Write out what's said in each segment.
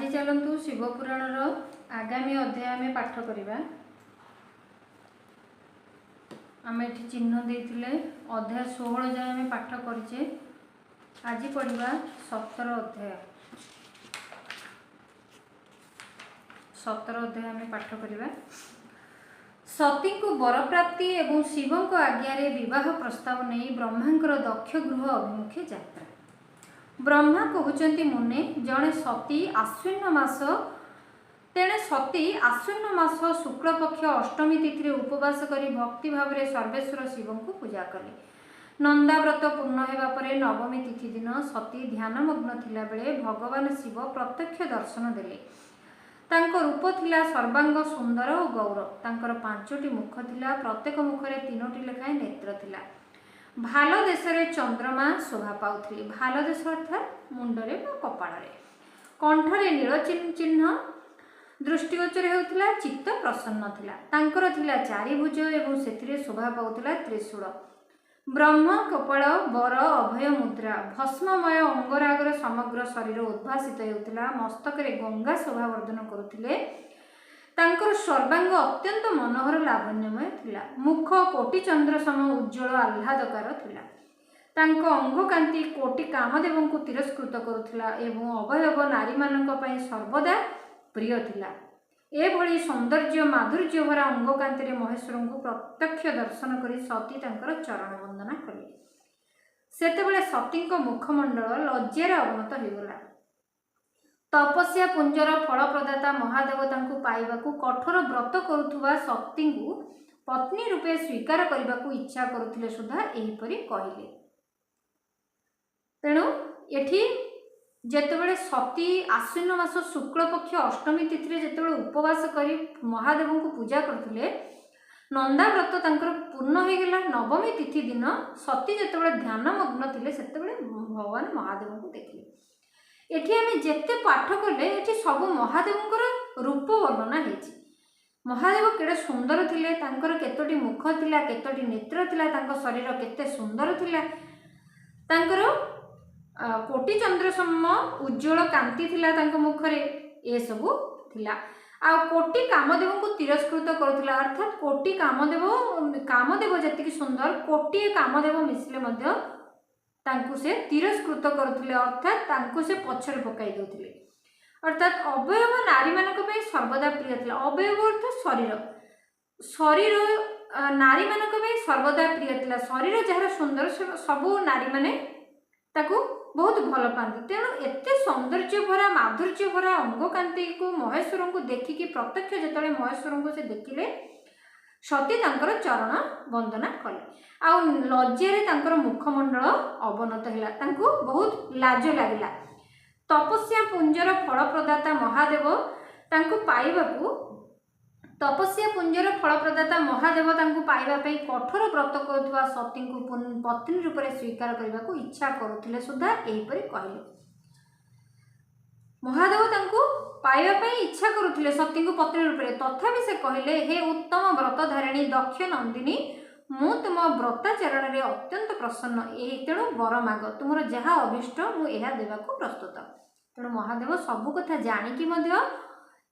आज चलतु शिवपुराण आगामी अध्याय आम पाठ करवा। आम ये चिन्ह देते अध्याय 16 जाए आम पाठ करे। आज पढ़ा 17 अध्याय। 17 अध्याय आम पाठ करवा। सती को वर प्राप्ति एवं शिवों आज्ञा विवाह प्रस्ताव नहीं ब्रह्मांकर दक्ष गृह अभिमुखे यात्रा। ब्रह्मा कहते मुने जड़े सती आश्विन मास तेणे सती आश्विन मास शुक्ल पक्ष अष्टमी तिथि उपवास करी भक्ति भाव में सर्वेश्वर शिव को पूजा कले। नंदाव्रत पूर्ण होगापर नवमी तिथि दिन सती ध्यानमग्न थिला बेले भगवान शिव प्रत्यक्ष दर्शन देले। तांको रूप थिला सर्वांग सुंदर और गौर। तांकर 5टी मुख थिला, प्रत्येक मुखरे 3टी लेखाएं नेत्र थिला। भाल देश में चंद्रमा शोभा पाउथिले। भाल देश अर्थात मुंडरे कपाଳରେ। कंठरे नील चिन्ह दृष्टिगोचर होउथिला। चित्त प्रसन्न थिला। तांकर थिला 4 भुज एवं सेथिरे शोभा पाउथिला त्रिशूल। ब्रह्म कपाल वर अभय मुद्रा भस्ममय अंगरागर समग्र शरीर उद्भासित होउथिला। मस्तकरे गंगा शोभा वर्धन करुथिले। तांकर सर्वांग अत्यंत मनोहर लावण्यमय थिला। मुख कोटि चंद्र सम उज्ज्वल आह्लादकार थिला। तांको अंग कांति कोटि कामदेव को तिरस्कृत करुथिला एवं अवयव नारी मानक पई सर्वदा प्रिय थिला। एभली सौंदर्य माधुर्य भरा अंग कांति महेश्वर को प्रत्यक्ष दर्शन करी सती तांकर चरण वंदना कले। सेतेबेले सती मुखमंडल लज्जार अवनत होगला। तपस्या पुंजर फल प्रदाता महादेव तांको पाइबाकू कठोर व्रत करुथुवा सती को पत्नी रूपे स्वीकार करने को इच्छा करुथिले सुधा एहिपरि कहिले। तेणु एठी जेतेबेले सती आश्विन मास शुक्ल पक्ष अष्टमी तिथि जेतेबेले उपवास करी महादेव को पूजा करथिले नंदाव्रत तांकर पूर्ण हो गला। नवमी तिथि दिन सती जेतेबेले ध्यानमग्न थिले सेतेबेले भगवान महादेव को देखिले। एठी आमे जेते पाठ कले एठी सब महादेवंकर रूप वर्णना हेछि। महादेव केडे सुंदर थिले, तांकर केतोटी मुख थिला, केतोटी नेत्र थिला, तांको शरीर केते सुंदर थिला, तांकर कोटि चंद्र सम उज्ज्वल कांति थिला तांको मुखरे ए सब थिला। आ कोटि कामदेव को तिरस्कृत करुथिला। अर्थात कोटि कामदेव जतिक सुंदर कोटि कामदेव मिसले मध्य तांकु से तिरस्कृत करुथिले। अर्थात तांकु से पछरे पकाई दउथिले। अर्थात अवयव नारी मानक पे सर्वदा प्रिय थिला। अवयव अर्थात शरीर शरीर नारी मानक पे सर्वदा प्रिय थिला। शरीर जहार सुंदर सबु नारी माने ताकू बहुत भल पाती। तेणु एते सौंदर्य भरा माधुर्य भरा अंग कांति को महेश्वर को देखिकी प्रत्यक्ष जेतले महेश्वर को से देखिले सती तांकर चरण वंदना कले। आ लज्जारे तांकर मुखमंडल अवनत हैला। तांको बहुत लाज लागिला। तपस्या पुंजर फल प्रदाता महादेव तांको पाइबाकू तपस्या पुंजर फल प्रदाता महादेव तांको पाइबा पई कठोर व्रत करुवा सती को पत्नी रूप में स्वीकार करने को इच्छा करुथिले सुधा एहिपरि कहले। महादेव तांको पाइबा पई इच्छा करुथिले सती को पत्नी रूप में। तथापि से कहले, हे उत्तम व्रतधारिणी दक्ष नंदिनी, मु तुम व्रताचरण रे अत्यंत प्रसन्न। तेणु वर माग, तुमर जहाँ अभिष्ट मु एहा देवाको प्रस्तुत। तेणु महादेव सबु कथा जानिकी मध्य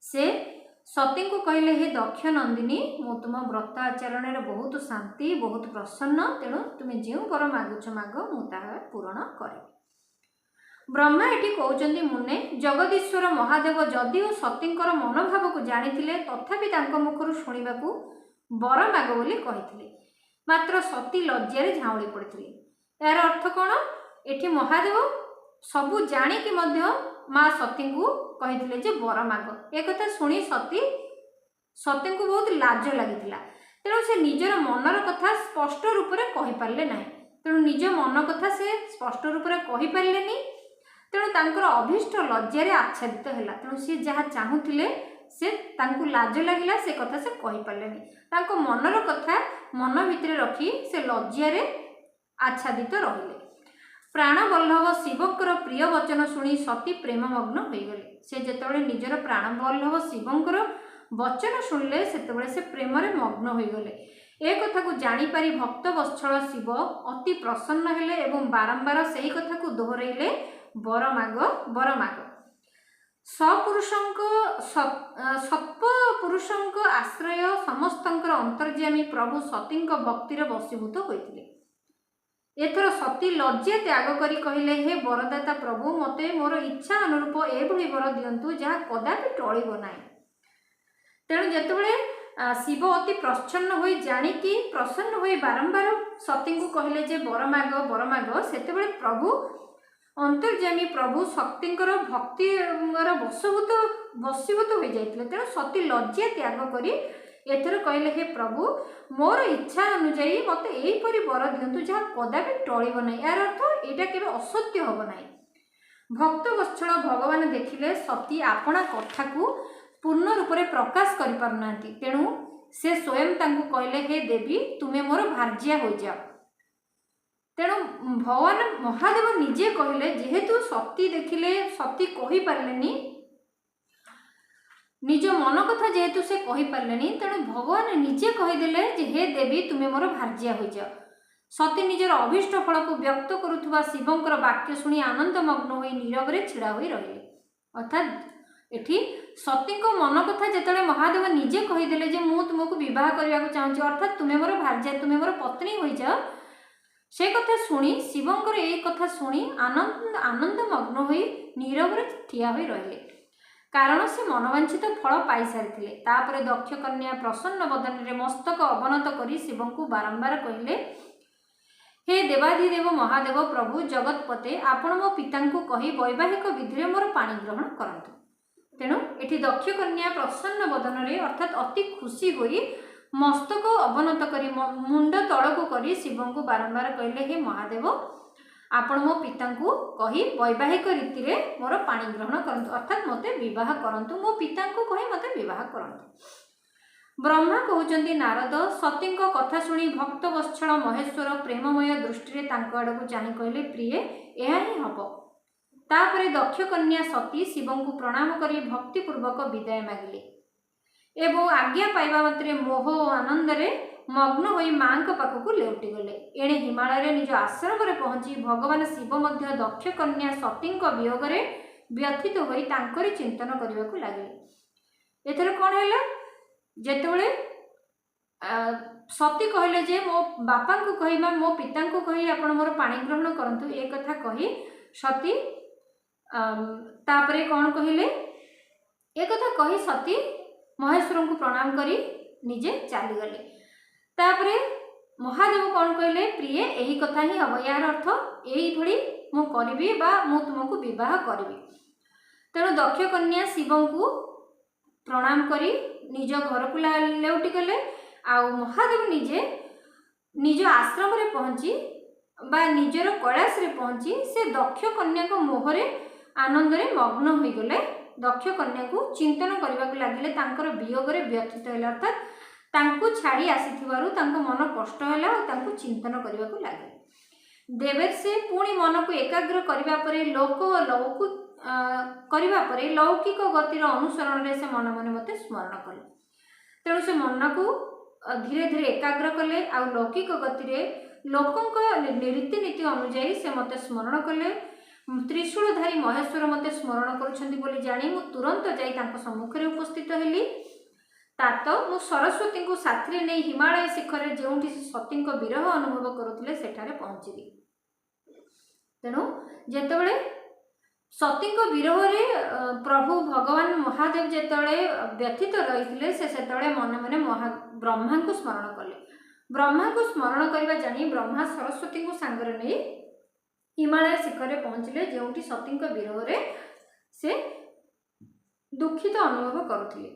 से सती को कहले, हे दक्ष नंदिनी, मु तुम व्रत आचरण रे बहुत शांति बहुत प्रसन्न। तेणु तुम्हें जो वर मागुछ माग मु ताहा पूरण करे। ब्रह्मा एटी कहउचंदी मुने जगदीश्वर महादेव जदिओ सतींकर मनोभाव को जानिथिले तथापि तांको मुखरु शुणिबाकू वर माग बोली कहिथिले। मात्र सती लज्जारे झाउली पड़िथिले। यार अर्थ कौन? एठी महादेव सबू जानिकी मध्य माँ सती को कहिथिले जे वर माग। एक कथा सुनी सती को बहुत लाज लगी। तेणु से निजर मनर कथा स्पष्ट रूप से कहि पारले नाही। तेणु निज मन कथा से स्पष्ट रूप से कहि पारले नहीं। तेणु तांकर अभीष्ट लज्जारे आच्छादित हैला। तेणु सी जहाँ चाहूथिले से तांकु लाज लागिला, से कथा से कहि पारले नहीं। तांको मनर कथा मन भितर रखी से लज्जारे आच्छादित रहिले। प्राणवल्लभ शिवकर प्रिय वचन शुणी सती प्रेममग्न होगले। से जेतेबेले निजर प्राणवल्लभ शिवकर वचन शुणिले सेतेबेले से प्रेम रे मग्न होगले। ए कथा को जानिपारी भक्त वत्सल शिव अति प्रसन्न हेले एवं बारंबार सही कथा को दोहराइले वर माग वर माग। सपुरुषଙ୍କ सत्पुरुषଙ୍କ आश्रय समस्तଙ୍କର अंतर्यामी प्रभु सतीଙ୍କ भक्तिर बसीभूत होइतिले। एथर सती लज्जा त्याग करी कहिले, हे वरदाता प्रभु, मते मोर इच्छा अनुरूप एभଳି वर दियंतु जहाँ कदापि टळिब नाही। तेणु जेतेबेले शिव अति प्रसन्न हो जाणिकी प्रसन्न हो बारंबार सती को कहले जे वर माग, सेतेबेले प्रभु अंतर्यामी प्रभु शक्तिंकर भक्तिर बसीभूत हो जाइतिले। तेणु सती लज्जा त्याग करी एथर कहले, हे प्रभु, मोर इच्छा अनुଯାयी मते एहीपरि वर दियंतु जहाँ कदापि टळिब नाही। यार अर्थ एटा केबे असत्य होब नाही। भक्त वत्सल भगवान देखिले सती आपणा कथा को पूर्ण रूप से प्रकाश करि पारुनांती। तेणु से स्वयं तांको कहले, हे देवी, तुमे मोर भार्या हो जाओ। तेणु भगवान महादेव निजे कहले, जेहेतु सती देखिले सती कहि पारलेनी निज मन कथा, जेहेतु से कहि पारलेनी, तेणु भगवान निजे कहिदेले जे हे देवी, तुमे मोर भार्या हो जाओ। सती निजर अभीष्ट फल को व्यक्त करुथुवा शिवंकर वाक्य शुणी आनंदमग्न होई नीरव रे छिड़ा होई रहिले। अर्थात एठी सती को मन कथा जेतले महादेव निजे कहिदेले जे मु तुमको विवाह करबा को चाहूची, अर्थात तुमे मोर भार्या, तुमे मोर पत्नी होई जाओ, से कथा शुणी शिवंकर ए कथा शुणी आनंदमग्न होई नीरव रे ठिया होई रहिले, कारण से मनवांछित फल पाई सारिथिले। तापरे दक्ष कन्या प्रसन्न बदन रे मस्तक अवनत करी शिवं को बारंबार कहिले, हे देवाधिदेव महादेव प्रभु जगतपते, आपण मो पिता को कही वैवाहिक विधि मोर पाणी ग्रहण करंतु। तेणु एठी दक्ष कन्या प्रसन्न बदन रे अर्थात अति खुशी होई मस्तक अवनत करी मुंड तल को करी शिवं को बारंबार कहले, हे महादेव, आपण मो पिता को कही वैवाहिक रीति रे मोर पाणी ग्रहण करंतु, अर्थात मते विवाह करंतु, मो पिता को कही मते विवाह करंतु। ब्रह्मा कहउचंती, नारद सतींक कथा शुणी भक्त वत्सल महेश्वर प्रेममय दृष्टि रे तांको आडकु चाहि कहले, प्रिय, एहा ही हबो। तापरे दक्ष कन्या सती शिवं को प्रणाम करी भक्तिपूर्वक विदाय मागिले एवं आज्ञा पाइबा मात्रे मोह आनंद रे मग्न होई मां को पाखकु लेउटी गले। एणे हिमालय रे निज आश्रम रे पहुंची भगवान शिव मध्य दक्ष कन्या सतींक वियोग रे व्यथित होई तांकरी चिंतन करबाकु लागिले। एथरे कोन हैला, जेतेबेले सती कहले जे मो बापा को कहिबा मो पिता को कहि आपण मोर पाणी ग्रहण करंतु, ए कथा कहि सती तापरे कौन कहले, एक कथा कही सती महेश्वर को प्रणाम करी निजे चली गले। तापरे महादेव कौन कहले, प्रिय, यही कथा ही हम, यार अर्थ यही भली मु करिबी बा मु तुमको विवाह करिबी। तेणु दक्ष कन्या शिवं को प्रणाम करी निज घर को लेउटी गले। आ महादेव निजे निज आश्रम रे पहुंची बा निजर कैलाश रे पहुंची से दक्ष कन्या को मोहरे आनंद रे मग्न होई गले। दक्ष कन्या को चिंतन करबा को लागिले, तांकर वियोग रे व्यथित हैला, अर्थात तांको छाड़ी आसीथिबारु तांको मन कष्ट हैला और तांको चिंतन करबा को लागिले। देवर से पुणी मन को एकाग्र करबा परे लौकिक गतिर अनुसरण रे से मन मन मते स्मरण कले। तेणु से मन को धीरे धीरे एकाग्र कले आ लौकिक गतिरे लोकंक रीतिनीति अनुଯାयी से मते स्मरण कले। त्रिशूलधारी महेश्वर मते स्मरण करुछंती बोली जानी मु तुरंत जाई तांको सम्मुखरे उपस्थित हेली। तात मु सरस्वती को साथी नहीं हिमालय शिखर जोठी सती विरह अनुभव करुले सेठारे पहुंचली। तेणु जेतेबेले सती विरह रे प्रभु भगवान महादेव जेतेबेले व्यथित रही से मन मन ब्रह्मा को स्मरण कले। ब्रह्मा को स्मरण करबा जानी ब्रह्मा सरस्वती को सांगरे नहीं हिमालय शिखर पहुंचले, जोठी सती विरह रे से दुखित अनुभव करुले।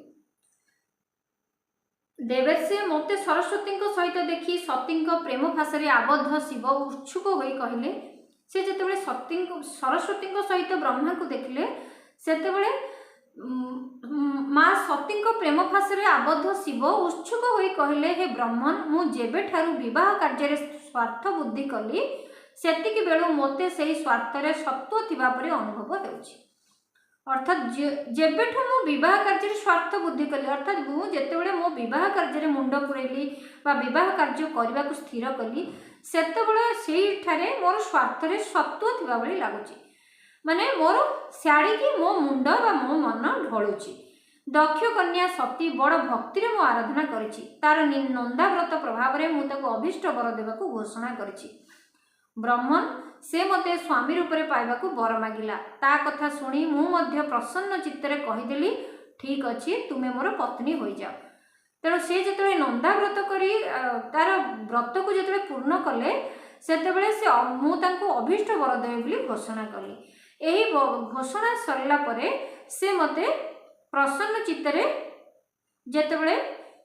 देवर से मते सरस्वती सहित देखी सती प्रेम फासरे आबद्ध शिव उत्सुक होई कहले। से जेतेबेले सती सरस्वती सहित ब्रह्मा को देखले सेतेबेले माँ सती प्रेम फासरे आबद्ध शिव उत्सुक होई कहले, हे ब्रह्मन, मु जेबे ठारू विवाह कार्य स्वार्थ बुद्धि कली सेतिक बेलू मते सही स्वार्थ रे सत्व थिबा परे अनुभव हेउछि। अर्थात जेबेठू मु विवाह कार्य स्वार्थ बुद्धि कली, अर्थात मु जेतेबेले मो विवाह कार्य मुंड पुरेली बा विवाह कार्य करबा को स्थिर कली सेतेबेले सेही ठारे मोर स्वार्थ रे सत्व थिबा भली लागुछि। माने मोर शाड़ी की मो मुंड बा मो मन ढलुची। दक्ष कन्या सती बड़ भक्ति मो आराधना करिछि। तार नंदाव्रत प्रभाव रे मु ताको अभिष्ट वर देवाकू घोषणा करिछि। ब्राह्मण से मते स्वामी रूप में पाइबाकू वर मागिला। ता कथा सुनी मु मध्य प्रसन्न चित्तरे कहिदेली ठीक अछि तुमे मोर पत्नी होई जाओ। तेणु से जिते नंदाव्रत करी तार व्रत को जिते पूर्ण कले सेतेबेले से मु तांको अभिष्ट वर देबे बोली घोषणा कली। एही घोषणा सरला परे से मते प्रसन्न चित्तरे जेतेबेले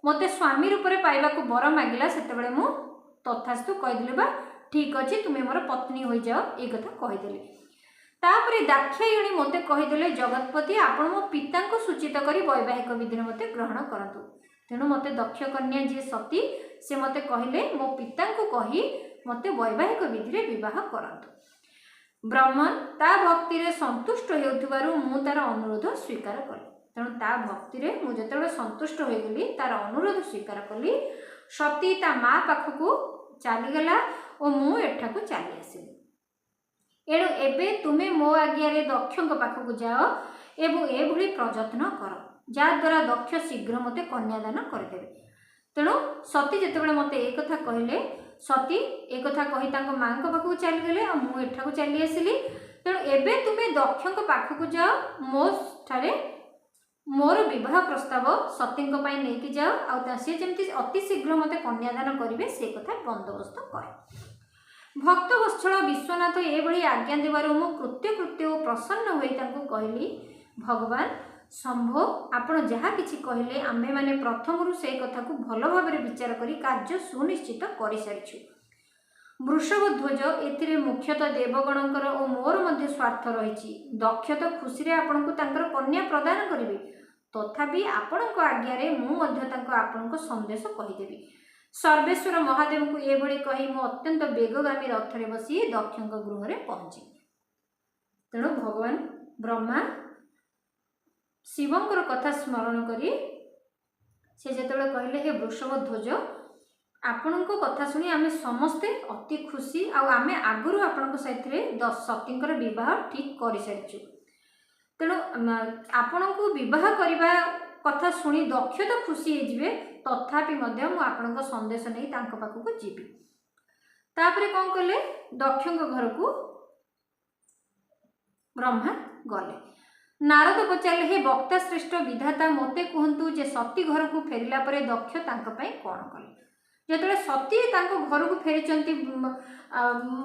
मते स्वामी रूप में पाइबाकू वर मागिला सेतेबेले मु तथास्तु कहिदेली बा ठीक अच्छे तुम्हें मोर पत्नी हो जाओ ये कथा कहीदेली। तापरे दाक्षायणी मते कहीदेले जगतपति आपण मो पिता को सूचित करी वैवाहिक विधि मते ग्रहण करंतु। तेणु मते दक्ष कन्या जी सती से मते कहले मो पिता को कही मते वैवाहिक विधि रे विवाह करंतु। ब्राह्मण ता भक्ति रे संतुष्ट हेउथिबारु मु तार अनुरोध स्वीकार कली। तेणु ता भक्ति रे मु जेतेबेले संतुष्ट हो गली तार अनुरोध स्वीकार कली। सती ता माँ पाखकू चलीगला और मु एठाकू चली आसिली। एणु एबे तुमे मो आज्ञा दक्षों पाखक जाओ एवं एभली प्रयत्न कर जद्वारा दक्ष शीघ्र मते कन्यादान करदेवे। तेणु सती जितेबाला मते एक कथा कहले सती एक कथा कही माँ पाखक चलीगले और मु एठाकू चली आसिली। तेणु एबे तुमे दक्षों पाखक जाओ मो ठारे मोर विवाह प्रस्ताव सती नहीं जाओ आ सी जमी अति शीघ्र मते कन्यादान करेंगे से कथा बंदोबस्त कर। भक्त वत्सल विश्वनाथ एभली आज्ञा देवार मु कृत्य कृत्य प्रसन्न होई तांको कहली भगवान शंभो आपण जहाँ किछि कहले आम्भे माने प्रथमरु से कथा को भल भाव विचार करी कार्य सुनिश्चित कर सारिछु। वृषभध्वज एथिरे मुख्यतः देवगणकर और मोर मध्य स्वार्थ रही। दक्ष तो खुशी रे आपण को तांकर कन्या प्रदान करिवे तथापि आपणक आज्ञा मु आपण संदेश कहीदेवी। सर्वेश्वर महादेव को एभली कही मु अत्यंत बेगगामी रथरे बसी दक्ष गृह में पहुंची। तेणु भगवान ब्रह्मा शिवंकर कथा स्मरण करी से जेतेबेले कहले हे वृषभध्वज आपण कथा शुणी आमे समस्ते अति खुशी आमे आगुरी आपण सहित सतींकर विवाह ठीक कर सारिछु। तेणु आपण को विवाह करने कथा शुणी दक्ष तो खुशी होइजिवे तथापि मध्य मु आपणक संदेश नहीं तांको पाखक जीवी। तापरे कौन कले दक्ष घर को ब्रह्मा गले। नारद पचारे हे वक्ता श्रेष्ठ विधाता मते कहतु जे सती घर को फेरिला परे दक्ष तांको पई कौन कले। जेतले सती तांको घर को फेरी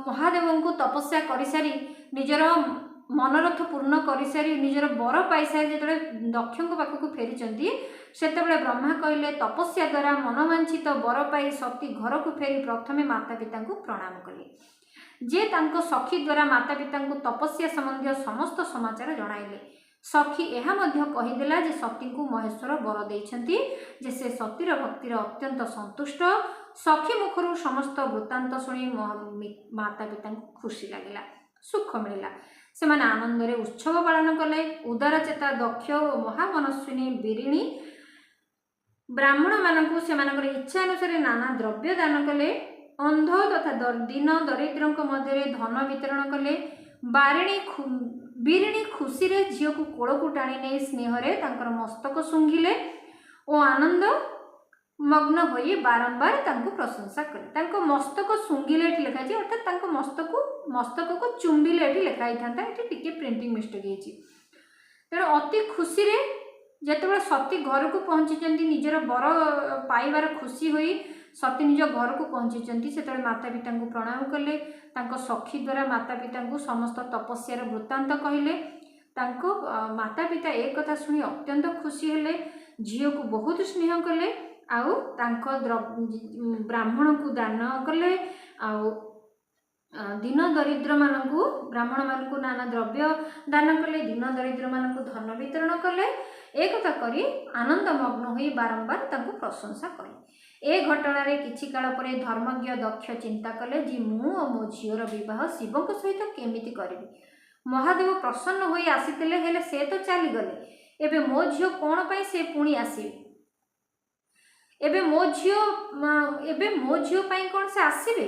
महादेव को तपस्या कर सारी निजर मनोरथ पूर्ण कर सारी निजर बर पाई सारी जो दक्ष पाखक फेरी सेतेबेले ब्रह्मा कहले तपस्या द्वारा मनोवांछित बर पाई सती घर को फेरी प्रथमे माता पिता को प्रणाम कले। जे तांको सखी द्वारा माता पिता को तपस्या संबंधी समस्त समाचार जणाइले। सखी एहा मध्य कहीदेला जे सती को महेश्वर बर देइछंती जे से सतीर भक्तिर अत्यंत संतुष्ट। सखी मुखर समस्त वृत्तांत शुणी माता पिता को खुशी लगिला सुख मिला। से माने आनंद रे उत्सव पालन कले। उदार चेता दक्ष और महामनस्विनी बिरिणी ब्राह्मण मानक से इच्छा अनुसार नाना द्रव्य दान कले। अंध तथा दीन दरिद्र मध्य धन वितरण कले। बिरिणी खुशी रे झील को कोल को टाणी नहीं स्नेह रे तांकर मस्तक शुंघिले और आनंद मग्न होई बारंबार तांको प्रशंसा कले। तांको मस्तक शुंघिले एठी लिखा छी अर्थात तांको मस्तक को चुंबिले एठी लिखा ही थांता एठी टिके प्रिंटिंग मिस्टेक हेची। तेणु अति खुशी रे जेतेबेले सती घर को पहुंची निजर बर पाइबार खुशी होई सती निज घर को पहुंची से माता पिता को प्रणाम कले। तांको सखी द्वारा माता पिता को समस्त तपस्यार वृत्तांत कहले। तांको माता पिता एक कथा शुणी अत्यंत खुशी हेले। झील को बहुत स्नेह कले आउ तांको ब्राह्मण को दान कले। आउ दीन दरिद्र मानू ब्राह्मण मानू नाना द्रव्य दान कले। दीन दरिद्र मानू धन वितरण कले। एक कथा करी आनंद मग्न होई बारंबार तांको प्रशंसा कले। ए घटना रे किछि काल परे धर्मज्ञ दक्ष चिंता कले जे मु और मो झीर विवाह शिव सहित केमिति करिबि। महादेव प्रसन्न होई आसीतिले हेले से तो चली गले। एबे मो झील कोन पई से पुणी आसीबे। एबे मो झील पई कोन से आसीबे।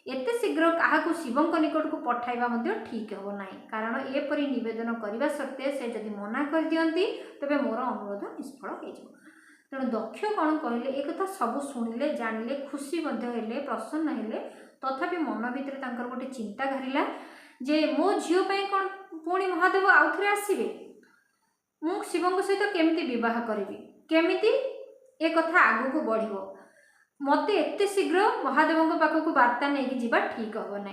एते शीघ्र क्या शिवଙ୍କ निकट को पठाइबा मध्य ठीक हो ना, कारण एपरी निवेदन करने सत्वे से जदि मना कर दियंती तबे मोर अनुरोध निष्फल हो। तेणु दक्ष कौन कहले एक कथा सब शुणिले जानिले खुशी हेले प्रसन्न हेले, तथापि मन भितर गोटे चिंता घारिला जे मो झील कौन पुणी महादेव आउ थे आसवे, मु शिव सहित केमिति बह करी केमिति ए कथा आगू को बढ़ो, मत एत शीघ्र महादेव पाखक वार्ता नहीं जावा ठीक हम ना।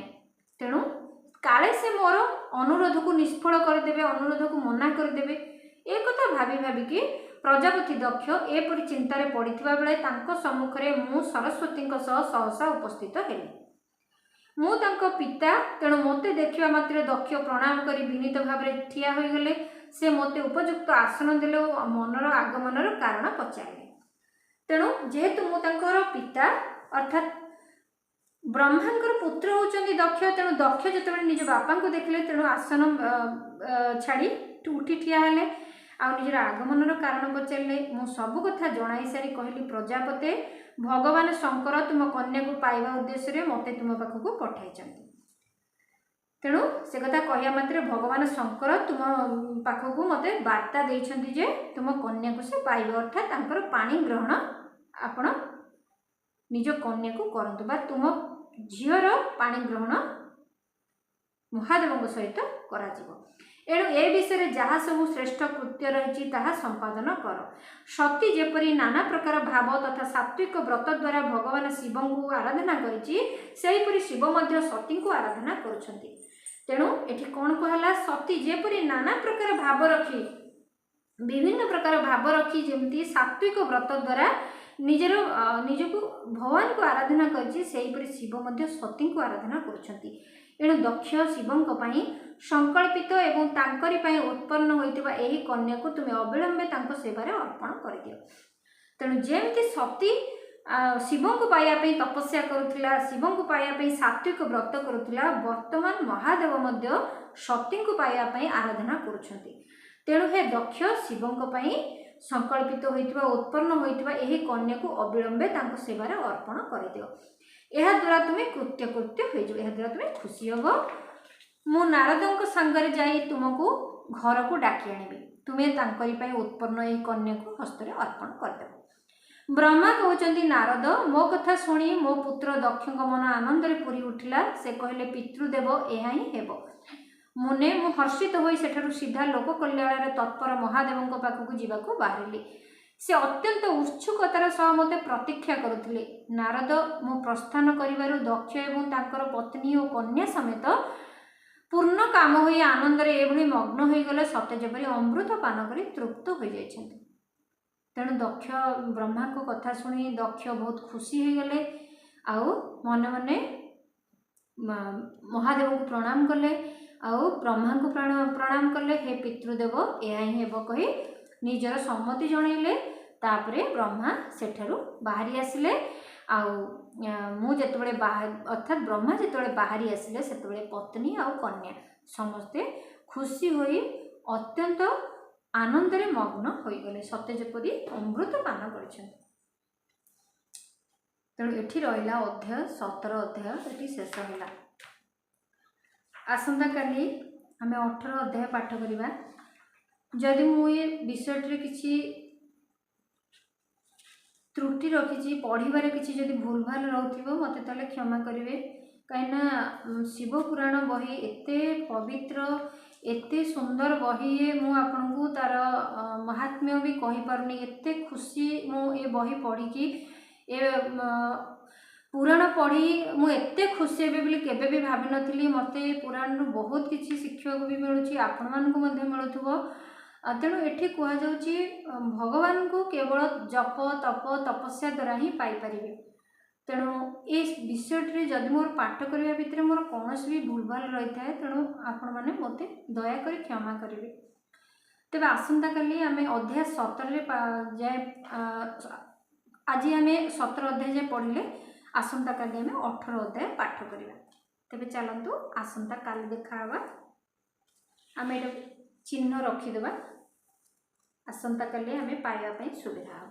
तेणु काले से मोर अनुरोध को निष्फल करदे, अनुरोध को मना करदे, एक कथा भाभी भाविकी प्रजापति दक्ष एपरी चिंतार पड़ता बेले सम्मुखें मु सरस्वती सहसा उपस्थित हेली। मु तांको पिता, तेणु मते देखा मात्र दक्ष प्रणाम करी विनीत भाव में ठिया हो गले। से मते उपयुक्त आसन देले और मनर आगमनर कारण पचारे। तेणु जेहेतु मु तांकर पिता अर्थात ब्रह्मांकर पुत्र होचंदी दक्ष, तेणु दक्ष जिते निज बापा को देखले तेणु आसन छाड़ी उठी ठिया हेले आ निजर आगमनर कारण पचारे। मु सब कथा जणाई सारी कहली प्रजापते भगवान शंकर तुम कन्या को पाइबा उद्देश्य मते तुम पाखक पठाई। तेणु से कथा कहया मात्र भगवान शंकर तुम पाखक मते वार्ता देइछंती जे तुम कन्या को से पाइबा, अर्थात तांकर पानी ग्रहण आपण निज कन्या को करंतु बा तुम झीर पानी ग्रहण महादेव सहित करा जीवो। एणु ए विषय जहाँ सब श्रेष्ठ कृत्य रही संपादन कर। सती जेपरी नाना प्रकार भाव तथा सात्विक व्रत द्वारा भगवान शिव को आराधना करी शिव मध्य सती को आराधना करुछंती। तेणु एठी कौन कहला, सती जेपरी नाना प्रकार भाव रखी विभिन्न प्रकार भाव रखी जमती सात्विक व्रत द्वारा निजर निजको भगवान को आराधना करी शिव मध्य सती को आराधना करुछंती। एणु दक्ष शिवଙ୍କ ପାଇଁ संकल्पित एवं तांकरी ପାଇଁ उत्पन्न होइतिबा एही कन्या को तुमे अविलंबे तांको सेवारे अर्पण करि दियो। तेणु जेमती सती शिवଙ୍କୁ पाइबा ପାଇଁ तपस्या करुथिला, शिवଙ୍କୁ पाइबा ପାଇଁ सात्विक व्रत करुथिला, वर्तमान महादेव मध्य सतीଙ୍କୁ पाइबा ପାଇଁ आराधना करुछंती। तेणु हे दक्ष शिवଙ୍କ ପାଇଁ संकल्पित होइतिबा उत्पन्न होइतिबा एही कन्या को अविलंबे तांको सेवारे अर्पण करि दियो। एहा द्वारा तुमे कृत्य कृत्य हो जाओ, एहा द्वारा तुमे खुशी हो। मु नारदଙ୍କ संगरे जाई तुमको घर को डाकी आनिबी, तुमे तांकरी पई उत्पन्न एही कन्या को हस्तरे अर्पण कर देबो। ब्रह्मा कहउचंदी नारद मो कथा सुनी मो पुत्र दक्षଙ୍କ मन आनंद रे पूरी उठिला। से कहले पितृदेव एहा ही हेबो। मुने मु हर्षित होई सेठारु सीधा लोक कल्याण रे तत्पर महादेवଙ୍କ पाखକୁ ଯିବାକୁ बाहरिली। से अत्यंत उत्सुकतार सह मते प्रतीक्षा करुथिले। नारद मु प्रस्थान करिवारु दक्ष एवं तांकर पत्नी और कन्या समेत पूर्ण काम होई आनंद रे एभली मग्न होई गले सते जेपरि अमृत पान करी तृप्त हो जाइछन्ति। तेणु दक्ष ब्रह्मा को कथा सुनी दक्ष बहुत खुशी हो गले आउ मने मने महादेव को प्रणाम कले आउ ब्रह्मा को प्रणाम कले। हे पितृदेव एहा ही हेबो कही निजर सम्मति जनइले। तापरे ब्रह्मा सेठारु बाहरी आसिले आउ मु जेतबेले अर्थात ब्रह्मा जेतबेले बाहरी आसिले सेतबेले पत्नी आउ कन्या समस्ते खुशी होई अत्यंत आनंद रे मग्न होई गले सते जेपरि अमृत पान करिसें। तेणु एठी रहिला अध्याय 17 अध्याय एठी शेष होला। आसंता काली आमे 18 अध्याय पाठ करिबा। जदि मु ये विषय किसी त्रुटि रखी पढ़ार किसी जदि भूल भाल रोथो मत ताले क्षमा करेंगे। कहीं शिव पुराण बही एते पवित्र एते सुंदर बही मु आपन को तार महात्म्य भी कहि पारुनी। एते खुशी मु ए बही पढ़ी कि ए पुराण पढ़ी मु एते खुशी हेबे बोली केबे भी भाभी नथिली। मते पुराण रु बहुत किछि शिक्षक भी मिलुछि, आपण मान को मध्ये मिलुथबो। तेणु एठी कह जाउछि भगवान को केवल जप तप तपस्या द्वारा ही पाई परिबे। तेणु ए विषय जदि मोर पाठ करबा भितर मोर कोनोसी भी भूल भाल रही थाए तेणु आपण माने मते दया करी क्षमा करिवे। तेबे आसंता काली आमे अध्याय 17 रे जाय आज आमे 17 अध्याय जे पढ़िले आसंता काली आमे 18 अध्याय पाठ करिबा। तेबे चलंतु आसंता काली देखाबा। आमे चिन्ह रखिदेबा। आसंता काली आमे पाइबा पई सुविधा हो।